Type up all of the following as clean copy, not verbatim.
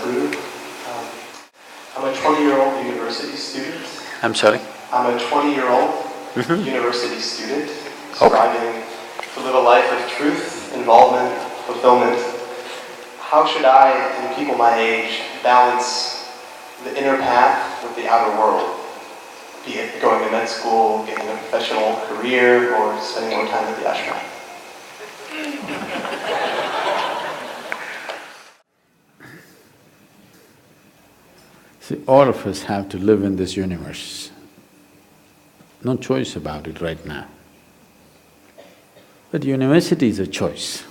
Sadguru. I'm a 20-year-old university student. I'm sorry? I'm a 20-year-old university student striving to live a life of truth, involvement, fulfillment. How should I and people my age balance the inner path with the outer world? Be it going to med school, getting a professional career, or spending more time at the ashram. See, all of us have to live in this universe. No choice about it right now. But university is a choice.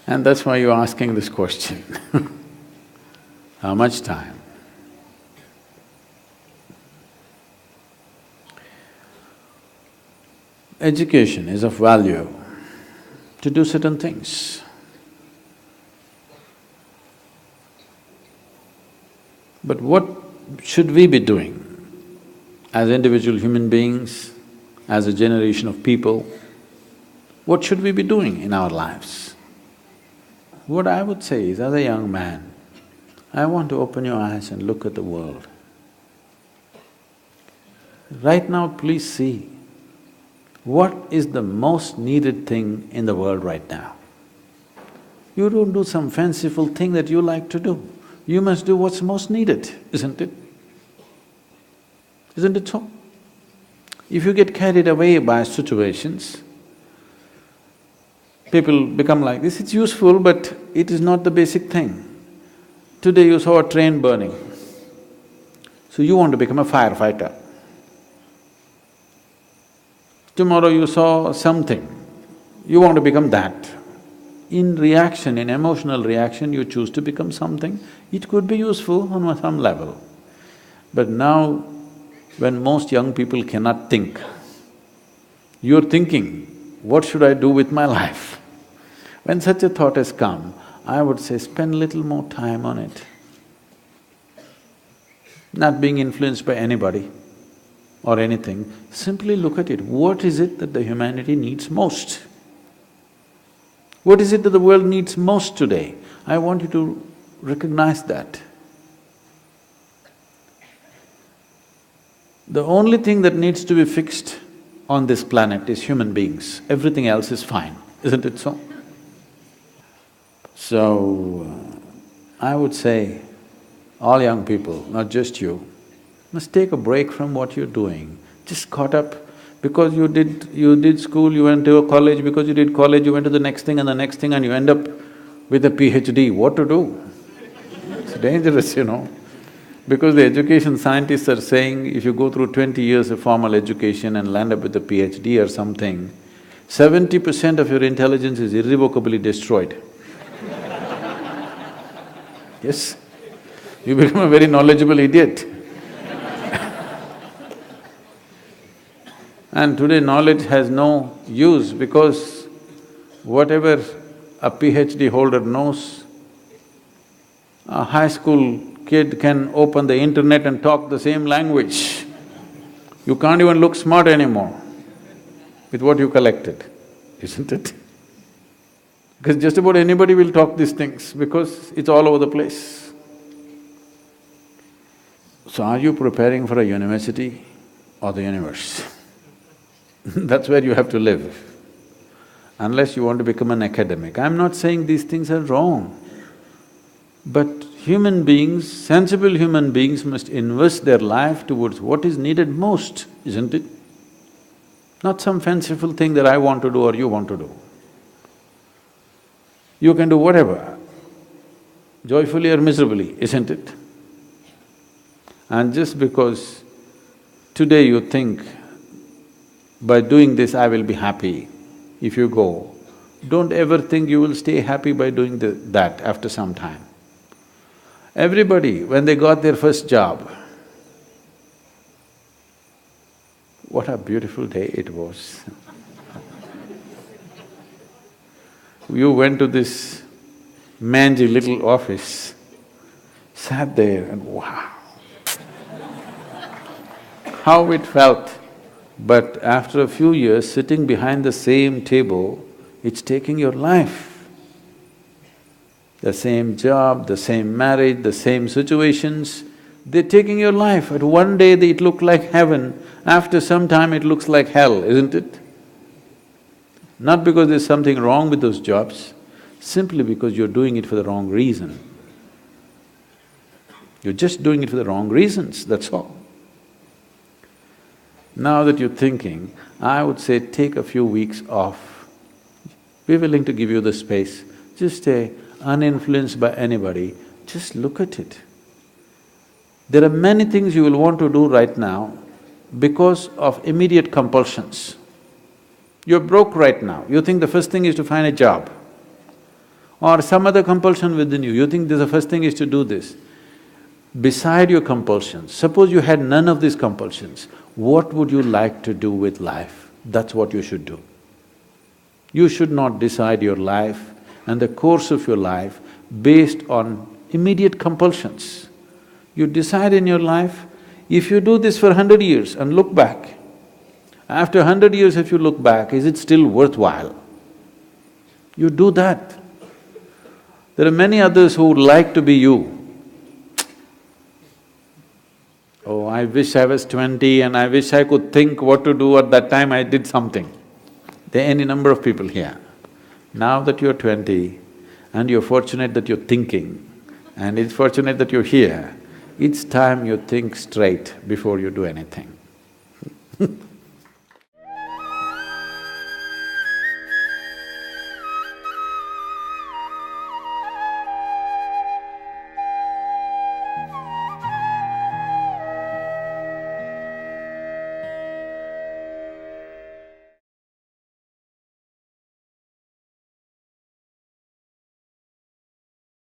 And that's why you're asking this question. How much time? Education is of value to do certain things. But what should we be doing as individual human beings, as a generation of people? What should we be doing in our lives? What I would say is, as a young man, I want to open your eyes and look at the world. Right now, please see, what is the most needed thing in the world right now? You don't do some fanciful thing that you like to do. You must do what's most needed, isn't it? Isn't it so? If you get carried away by situations, people become like this, it's useful but it is not the basic thing. Today you saw a train burning, so you want to become a firefighter. Tomorrow you saw something, you want to become that. In reaction, in emotional reaction, you choose to become something. It could be useful on some level. But now, when most young people cannot think, you're thinking, what should I do with my life? When such a thought has come, I would say spend little more time on it. Not being influenced by anybody or anything, simply look at it. What is it that the humanity needs most? What is it that the world needs most today? I want you to recognize that. The only thing that needs to be fixed on this planet is human beings. Everything else is fine, isn't it so? So, I would say, all young people, not just you, must take a break from what you're doing. Just caught up because you did school, you went to a college, because you did college, you went to the next thing and the next thing and you end up with a PhD. What to do? It's dangerous, you know. Because the education scientists are saying if you go through 20 years of formal education and land up with a PhD or something, 70% of your intelligence is irrevocably destroyed. Yes, you become a very knowledgeable idiot. And today knowledge has no use because whatever a PhD holder knows, a high school kid can open the internet and talk the same language. You can't even look smart anymore with what you collected, isn't it? Because just about anybody will talk these things because it's all over the place. So are you preparing for a university or the universe? That's where you have to live, unless you want to become an academic. I'm not saying these things are wrong, but human beings, sensible human beings must invest their life towards what is needed most, isn't it? Not some fanciful thing that I want to do or you want to do. You can do whatever, joyfully or miserably, isn't it? And just because today you think, by doing this I will be happy, if you go, don't ever think you will stay happy by doing that after some time. Everybody, when they got their first job, what a beautiful day it was. You went to this mangy little office, sat there and wow, how it felt. But after a few years, sitting behind the same table, it's taking your life. the same job, the same marriage, the same situations. They're taking your life. At one day it looked like heaven, after some time it looks like hell, isn't it? Not because there's something wrong with those jobs, simply because you're doing it for the wrong reason. You're just doing it for the wrong reasons, that's all. Now that you're thinking, I would say take a few weeks off. We're willing to give you the space. Just stay uninfluenced by anybody, just look at it. There are many things you will want to do right now because of immediate compulsions. You're broke right now, you think the first thing is to find a job. Or some other compulsion within you, you think the first thing is to do this. Beside your compulsions, suppose you had none of these compulsions, what would you like to do with life? That's what you should do. You should not decide your life and the course of your life based on immediate compulsions. You decide in your life, if you do this for 100 years and look back, after 100 years if you look back, is it still worthwhile? You do that. There are many others who would like to be you. Oh, I wish I was 20 and I wish I could think what to do at that time I did something. There are any number of people here. Now that you're 20 and you're fortunate that you're thinking and it's fortunate that you're here, it's time you think straight before you do anything.